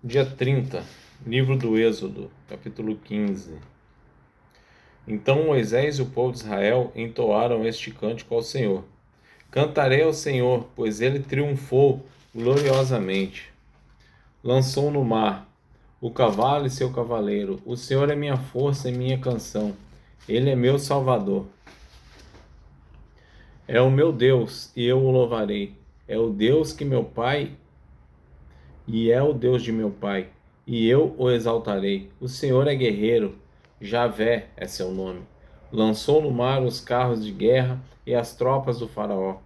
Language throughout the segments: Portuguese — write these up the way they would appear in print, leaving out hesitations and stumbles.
Dia 30, livro do Êxodo, capítulo 15. Então Moisés e o povo de Israel entoaram este cântico ao Senhor. Cantarei ao Senhor, pois ele triunfou gloriosamente. Lançou no mar o cavalo e seu cavaleiro. O Senhor é minha força e minha canção. Ele é meu Salvador. É o meu Deus, e eu o louvarei. É o Deus que meu pai e é o Deus de meu pai, e eu o exaltarei. O Senhor é guerreiro, Javé é seu nome. Lançou no mar os carros de guerra e as tropas do faraó.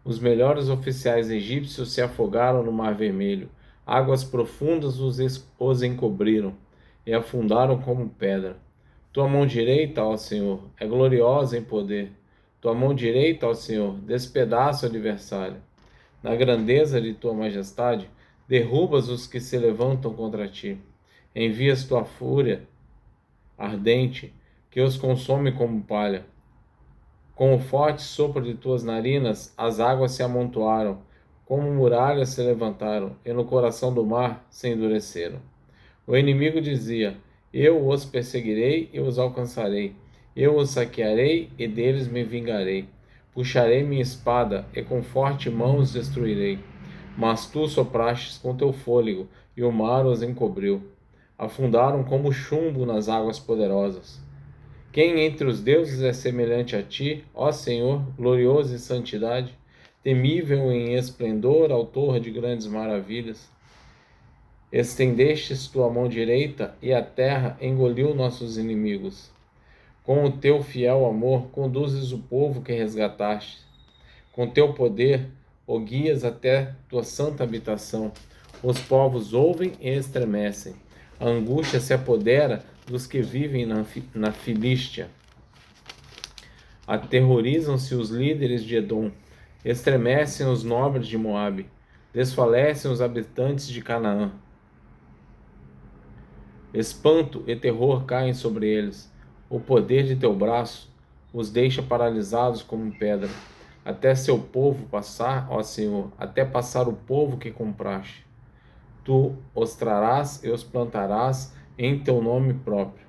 Os melhores oficiais egípcios se afogaram no mar vermelho. Águas profundas os encobriram e afundaram como pedra. Tua mão direita, ó Senhor, é gloriosa em poder. Tua mão direita, ó Senhor, despedaça o adversário. Na grandeza de tua majestade, derrubas os que se levantam contra ti. Envias tua fúria ardente, que os consome como palha. Com o forte sopro de tuas narinas, as águas se amontoaram, como muralhas se levantaram, e no coração do mar se endureceram. O inimigo dizia: Eu os perseguirei e os alcançarei. Eu os saquearei e deles me vingarei. Puxarei minha espada e com forte mão os destruirei. Mas tu soprastes com teu fôlego e o mar os encobriu. Afundaram como chumbo nas águas poderosas. Quem entre os deuses é semelhante a ti, ó Senhor, glorioso em santidade, temível em esplendor, autor de grandes maravilhas? Estendestes tua mão direita e a terra engoliu nossos inimigos. Com o teu fiel amor conduzes o povo que resgataste. Com teu poder o guias até tua santa habitação. Os povos ouvem e estremecem. A angústia se apodera dos que vivem na Filístia. Aterrorizam-se os líderes de Edom. Estremecem os nobres de Moabe. Desfalecem os habitantes de Canaã. Espanto e terror caem sobre eles. O poder de teu braço os deixa paralisados como pedra. Até seu povo passar, ó Senhor, até passar o povo que compraste. Tu os trarás e os plantarás em teu nome próprio,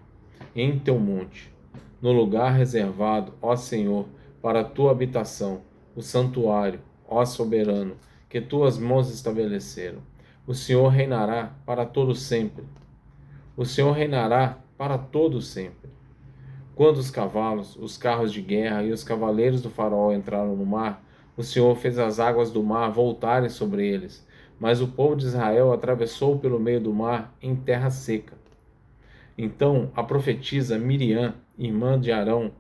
em teu monte, no lugar reservado, ó Senhor, para a tua habitação, o santuário, ó soberano, que tuas mãos estabeleceram. O Senhor reinará para todo sempre. O Senhor reinará para todo sempre. Quando os cavalos, os carros de guerra e os cavaleiros do faraó entraram no mar, o Senhor fez as águas do mar voltarem sobre eles. Mas o povo de Israel atravessou pelo meio do mar em terra seca. Então a profetisa Miriam, irmã de Arão,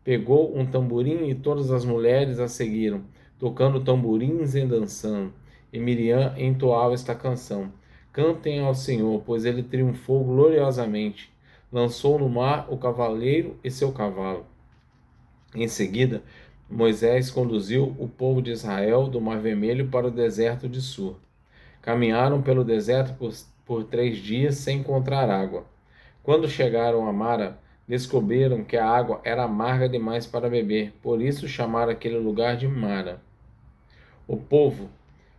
pegou um tamborim e todas as mulheres a seguiram, tocando tamborins e dançando. E Miriam entoava esta canção: Cantem ao Senhor, pois ele triunfou gloriosamente. Lançou no mar o cavaleiro e seu cavalo. Em seguida, Moisés conduziu o povo de Israel do Mar Vermelho para o deserto de Sur. Caminharam pelo deserto por 3 dias sem encontrar água. Quando chegaram a Mara, descobriram que a água era amarga demais para beber, por isso chamaram aquele lugar de Mara. O povo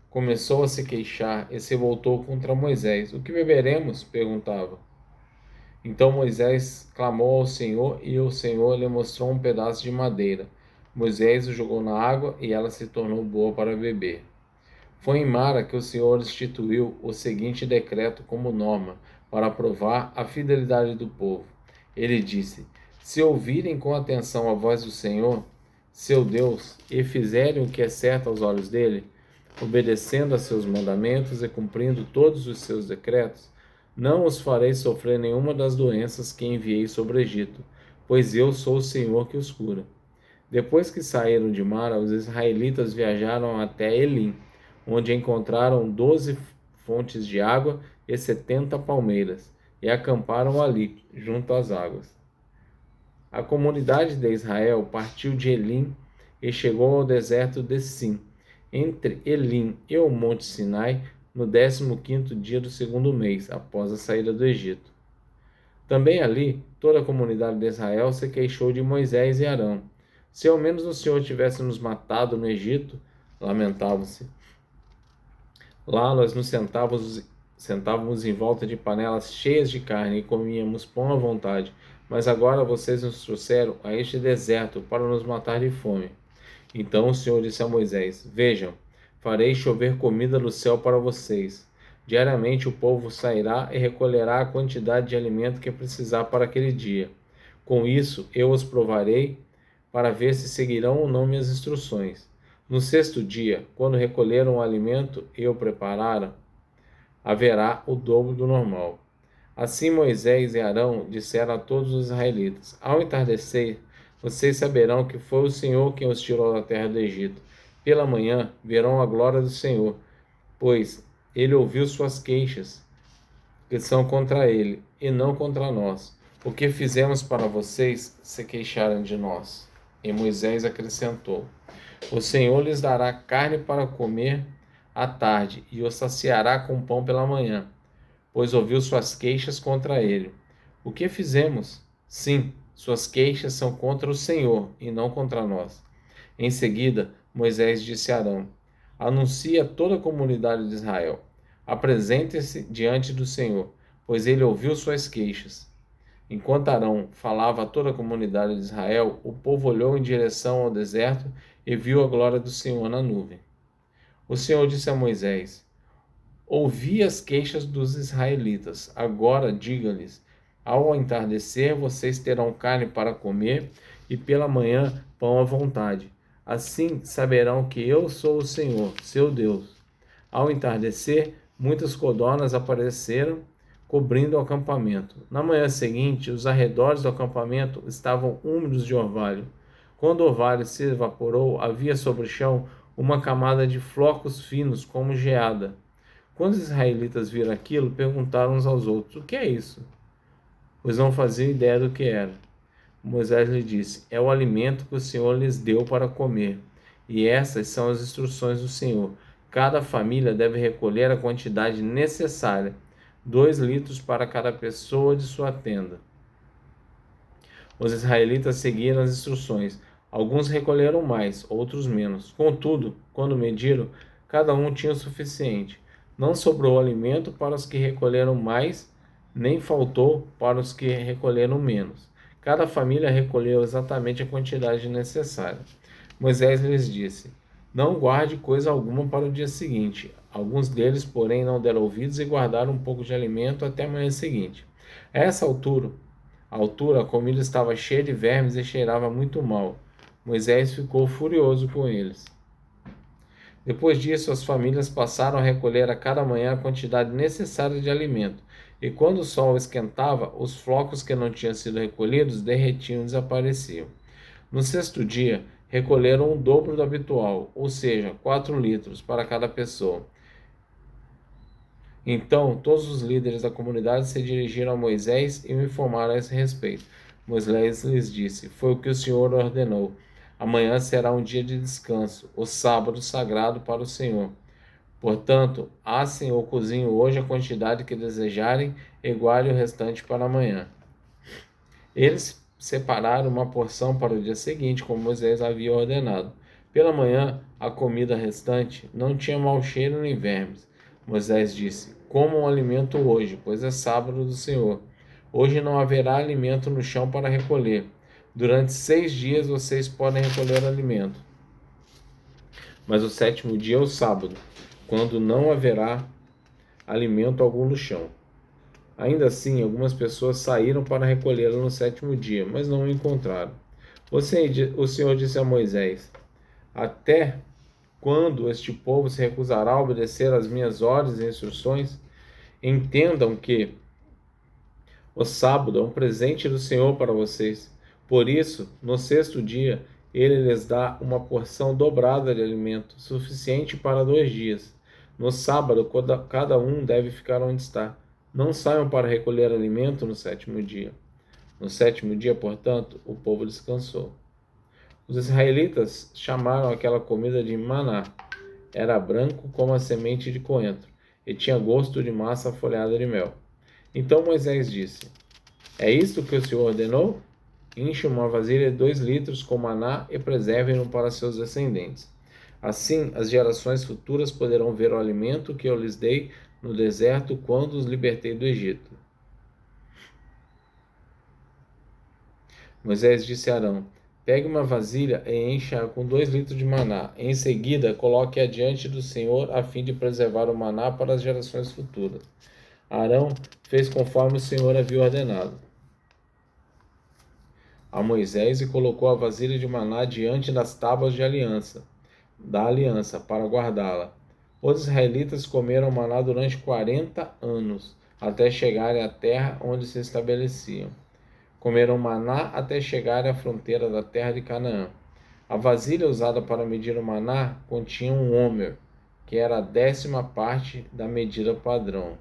começou a se queixar e se voltou contra Moisés. O que beberemos? Perguntava. Então Moisés clamou ao Senhor e o Senhor lhe mostrou um pedaço de madeira. Moisés o jogou na água e ela se tornou boa para beber. Foi em Mara que o Senhor instituiu o seguinte decreto como norma para provar a fidelidade do povo. Ele disse: Se ouvirem com atenção a voz do Senhor, seu Deus, e fizerem o que é certo aos olhos dele, obedecendo a seus mandamentos e cumprindo todos os seus decretos, não os farei sofrer nenhuma das doenças que enviei sobre o Egito, pois eu sou o Senhor que os cura. Depois que saíram de Mara, os israelitas viajaram até Elim, onde encontraram 12 fontes de água e 70 palmeiras, e acamparam ali, junto às águas. A comunidade de Israel partiu de Elim e chegou ao deserto de Sim, entre Elim e o Monte Sinai, no 15º dia do segundo mês, após a saída do Egito. Também ali, toda a comunidade de Israel se queixou de Moisés e Arão. Se ao menos o Senhor tivesse nos matado no Egito, lamentavam-se. Lá nós nos sentávamos em volta de panelas cheias de carne e comíamos pão à vontade. Mas agora vocês nos trouxeram a este deserto para nos matar de fome. Então o Senhor disse a Moisés: Vejam, farei chover comida do céu para vocês. Diariamente o povo sairá e recolherá a quantidade de alimento que precisar para aquele dia. Com isso eu os provarei para ver se seguirão ou não minhas instruções. No sexto dia, quando recolheram o alimento e o prepararam, haverá o dobro do normal. Assim Moisés e Arão disseram a todos os israelitas: Ao entardecer, vocês saberão que foi o Senhor quem os tirou da terra do Egito. Pela manhã verão a glória do Senhor, pois ele ouviu suas queixas, que são contra ele, e não contra nós. O que fizemos para vocês se queixarem de nós? E Moisés acrescentou: O Senhor lhes dará carne para comer à tarde, e os saciará com pão pela manhã, pois ouviu suas queixas contra ele. O que fizemos? Sim, suas queixas são contra o Senhor e não contra nós. Em seguida, Moisés disse a Arão: Anuncie a toda a comunidade de Israel: Apresente-se diante do Senhor, pois ele ouviu suas queixas. Enquanto Arão falava a toda a comunidade de Israel, o povo olhou em direção ao deserto e viu a glória do Senhor na nuvem. O Senhor disse a Moisés: Ouvi as queixas dos israelitas. Agora diga-lhes: Ao entardecer vocês terão carne para comer e pela manhã pão à vontade. Assim saberão que eu sou o Senhor, seu Deus. Ao entardecer, muitas codornas apareceram, cobrindo o acampamento. Na manhã seguinte, os arredores do acampamento estavam úmidos de orvalho. Quando o orvalho se evaporou, havia sobre o chão uma camada de flocos finos, como geada. Quando os israelitas viram aquilo, perguntaram uns aos outros: O que é isso? Pois não faziam ideia do que era. Moisés lhe disse: É o alimento que o Senhor lhes deu para comer. E essas são as instruções do Senhor. Cada família deve recolher a quantidade necessária, 2 litros para cada pessoa de sua tenda. Os israelitas seguiram as instruções. Alguns recolheram mais, outros menos. Contudo, quando mediram, cada um tinha o suficiente. Não sobrou alimento para os que recolheram mais, nem faltou para os que recolheram menos. Cada família recolheu exatamente a quantidade necessária. Moisés lhes disse: Não guarde coisa alguma para o dia seguinte. Alguns deles, porém, não deram ouvidos e guardaram um pouco de alimento até a manhã seguinte. A essa altura, a comida estava cheia de vermes e cheirava muito mal. Moisés ficou furioso com eles. Depois disso, as famílias passaram a recolher a cada manhã a quantidade necessária de alimento, e quando o sol esquentava, os flocos que não tinham sido recolhidos derretiam e desapareciam. No sexto dia, recolheram o dobro do habitual, ou seja, 4 litros para cada pessoa. Então, todos os líderes da comunidade se dirigiram a Moisés e o informaram a esse respeito. Moisés lhes disse: Foi o que o Senhor ordenou. Amanhã será um dia de descanso, o sábado sagrado para o Senhor. Portanto, assem ou cozinhem hoje a quantidade que desejarem e guardem o restante para amanhã. Eles separaram uma porção para o dia seguinte, como Moisés havia ordenado. Pela manhã, a comida restante não tinha mau cheiro nem vermes. Moisés disse: Comam alimento hoje, pois é sábado do Senhor. Hoje não haverá alimento no chão para recolher. Durante 6 dias vocês podem recolher alimento. Mas o 7º dia é o sábado, quando não haverá alimento algum no chão. Ainda assim, algumas pessoas saíram para recolhê-lo no 7º dia, mas não o encontraram. O Senhor disse a Moisés: Até quando este povo se recusará a obedecer às minhas ordens e instruções? Entendam que o sábado é um presente do Senhor para vocês. Por isso, no 6º dia, ele lhes dá uma porção dobrada de alimento, suficiente para 2 dias. No sábado, cada um deve ficar onde está. Não saiam para recolher alimento no 7º dia. No 7º dia, portanto, o povo descansou. Os israelitas chamaram aquela comida de maná. Era branco como a semente de coentro e tinha gosto de massa folhada de mel. Então Moisés disse: É isto que o Senhor ordenou? Enche uma vasilha de 2 litros com maná e preservem-no para seus descendentes. Assim, as gerações futuras poderão ver o alimento que eu lhes dei no deserto quando os libertei do Egito. Moisés disse a Arão: pegue uma vasilha e encha-a com 2 litros de maná. Em seguida, coloque-a diante do Senhor, a fim de preservar o maná para as gerações futuras. Arão fez conforme o Senhor havia ordenado a Moisés e colocou a vasilha de maná diante das tábuas da aliança, para guardá-la. Os israelitas comeram maná durante 40 anos, até chegarem à terra onde se estabeleciam. Comeram maná até chegarem à fronteira da terra de Canaã. A vasilha usada para medir o maná continha um homer, que era a 10ª parte da medida padrão.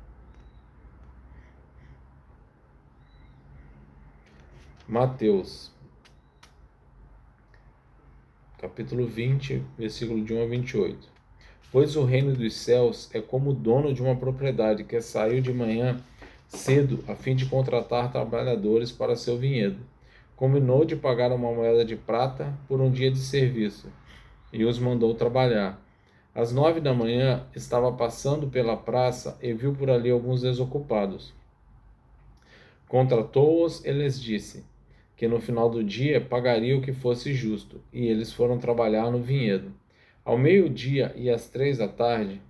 Mateus, capítulo 20, versículo de 1 a 28. Pois o reino dos céus é como o dono de uma propriedade que saiu de manhã cedo a fim de contratar trabalhadores para seu vinhedo. Combinou de pagar uma moeda de prata por um dia de serviço e os mandou trabalhar. Às 9 da manhã, estava passando pela praça e viu por ali alguns desocupados. Contratou-os e lhes disse que no final do dia pagaria o que fosse justo, e eles foram trabalhar no vinhedo. Ao meio-dia e às 3 da tarde,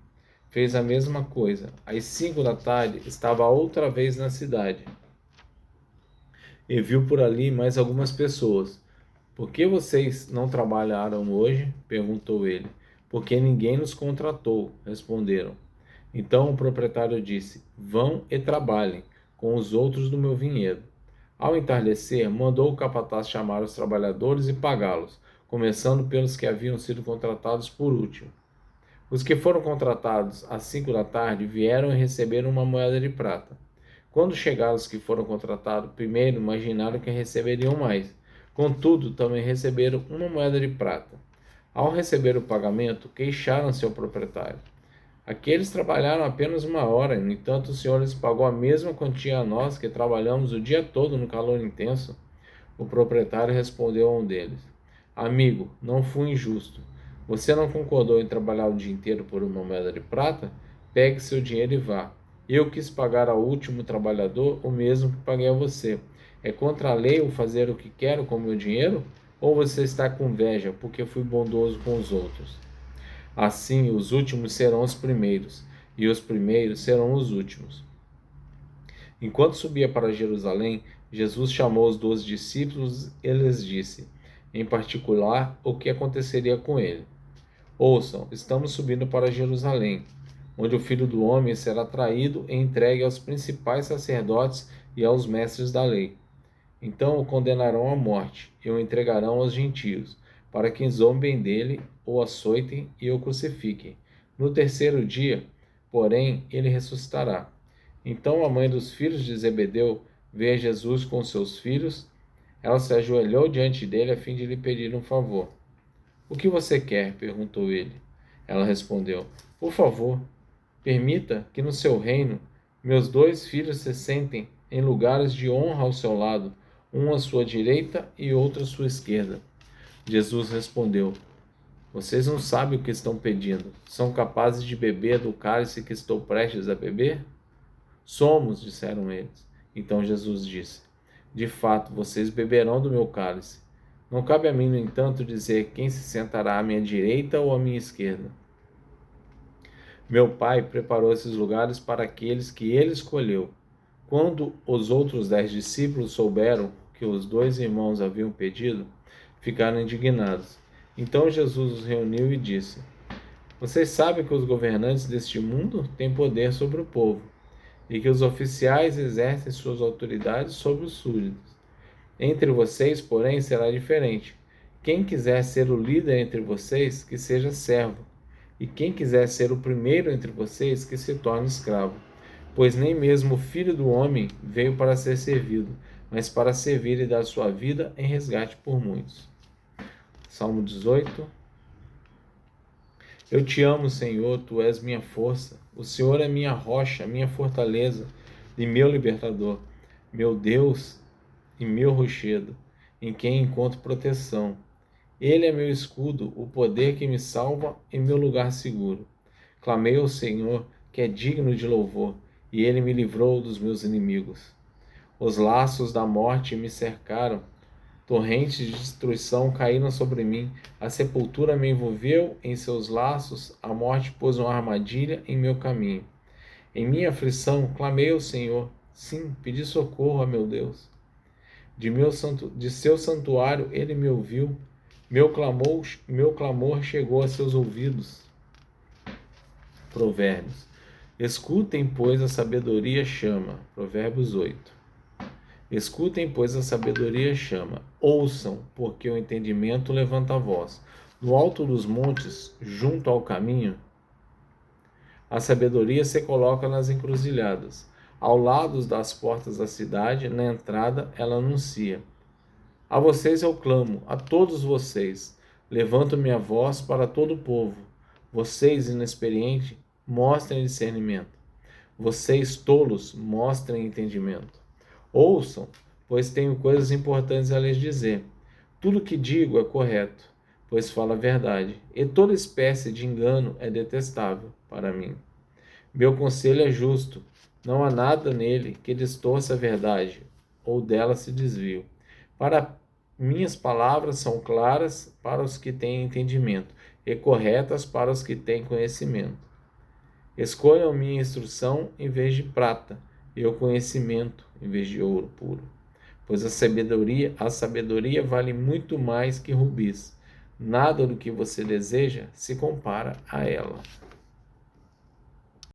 fez a mesma coisa. Às 5 da tarde, estava outra vez na cidade e viu por ali mais algumas pessoas. Por que vocês não trabalharam hoje? Perguntou ele. Porque ninguém nos contratou, responderam. Então o proprietário disse: vão e trabalhem com os outros do meu vinhedo. Ao entardecer, mandou o capataz chamar os trabalhadores e pagá-los, começando pelos que haviam sido contratados por último. Os que foram contratados às 5 da tarde vieram e receberam uma moeda de prata. Quando chegaram os que foram contratados primeiro, imaginaram que receberiam mais. Contudo, também receberam uma moeda de prata. Ao receber o pagamento, queixaram-se ao proprietário. Aqueles trabalharam apenas 1 hora, no entanto o Senhor lhes pagou a mesma quantia a nós, que trabalhamos o dia todo no calor intenso. O proprietário respondeu a um deles: amigo, não fui injusto. Você não concordou em trabalhar o dia inteiro por uma moeda de prata? Pegue seu dinheiro e vá. Eu quis pagar ao último trabalhador o mesmo que paguei a você. É contra a lei eu fazer o que quero com o meu dinheiro? Ou você está com inveja porque fui bondoso com os outros? Assim, os últimos serão os primeiros, e os primeiros serão os últimos. Enquanto subia para Jerusalém, Jesus chamou os 12 discípulos e lhes disse, em particular, o que aconteceria com ele. Ouçam, estamos subindo para Jerusalém, onde o Filho do Homem será traído e entregue aos principais sacerdotes e aos mestres da lei. Então o condenarão à morte e o entregarão aos gentios, para que zombem dele, o açoitem e o crucifiquem. No terceiro dia, porém, ele ressuscitará. Então a mãe dos filhos de Zebedeu veio a Jesus com seus filhos. Ela se ajoelhou diante dele a fim de lhe pedir um favor. O que você quer? Perguntou ele. Ela respondeu, por favor, permita que no seu reino meus 2 filhos se sentem em lugares de honra ao seu lado, um à sua direita e outro à sua esquerda. Jesus respondeu, vocês não sabem o que estão pedindo. São capazes de beber do cálice que estou prestes a beber? Somos, disseram eles. Então Jesus disse, de fato, vocês beberão do meu cálice. Não cabe a mim, no entanto, dizer quem se sentará à minha direita ou à minha esquerda. Meu Pai preparou esses lugares para aqueles que ele escolheu. Quando os outros 10 discípulos souberam que os 2 irmãos haviam pedido, ficaram indignados. Então Jesus os reuniu e disse, vocês sabem que os governantes deste mundo têm poder sobre o povo, e que os oficiais exercem suas autoridades sobre os súditos. Entre vocês, porém, será diferente. Quem quiser ser o líder entre vocês, que seja servo. E quem quiser ser o primeiro entre vocês, que se torne escravo. Pois nem mesmo o Filho do Homem veio para ser servido, mas para servir e dar sua vida em resgate por muitos. Salmo 18. Eu te amo, Senhor, tu és minha força. O Senhor é minha rocha, minha fortaleza e meu libertador, meu Deus e meu rochedo, em quem encontro proteção. Ele é meu escudo, o poder que me salva em meu lugar seguro. Clamei ao Senhor, que é digno de louvor, e ele me livrou dos meus inimigos. Os laços da morte me cercaram, torrentes de destruição caíram sobre mim. A sepultura me envolveu em seus laços, a morte pôs uma armadilha em meu caminho. Em minha aflição, clamei ao Senhor. Sim, pedi socorro a meu Deus. De seu santuário ele me ouviu. Meu clamor chegou a seus ouvidos. Provérbios. Escutem, pois a sabedoria chama. Provérbios 8. Escutem, pois a sabedoria chama. Ouçam, porque o entendimento levanta a voz. No alto dos montes, junto ao caminho, a sabedoria se coloca nas encruzilhadas. Ao lado das portas da cidade, na entrada, ela anuncia: a vocês eu clamo, a todos vocês. Levanto minha voz para todo o povo. Vocês, inexperientes, mostrem discernimento. Vocês, tolos, mostrem entendimento. Ouçam, pois tenho coisas importantes a lhes dizer. Tudo que digo é correto, pois falo a verdade, e toda espécie de engano é detestável para mim. Meu conselho é justo, não há nada nele que distorça a verdade, ou dela se desvie. Para minhas palavras são claras para os que têm entendimento, e corretas para os que têm conhecimento. Escolham minha instrução em vez de prata, e o conhecimento em vez de ouro puro. Pois a sabedoria vale muito mais que rubis. Nada do que você deseja se compara a ela.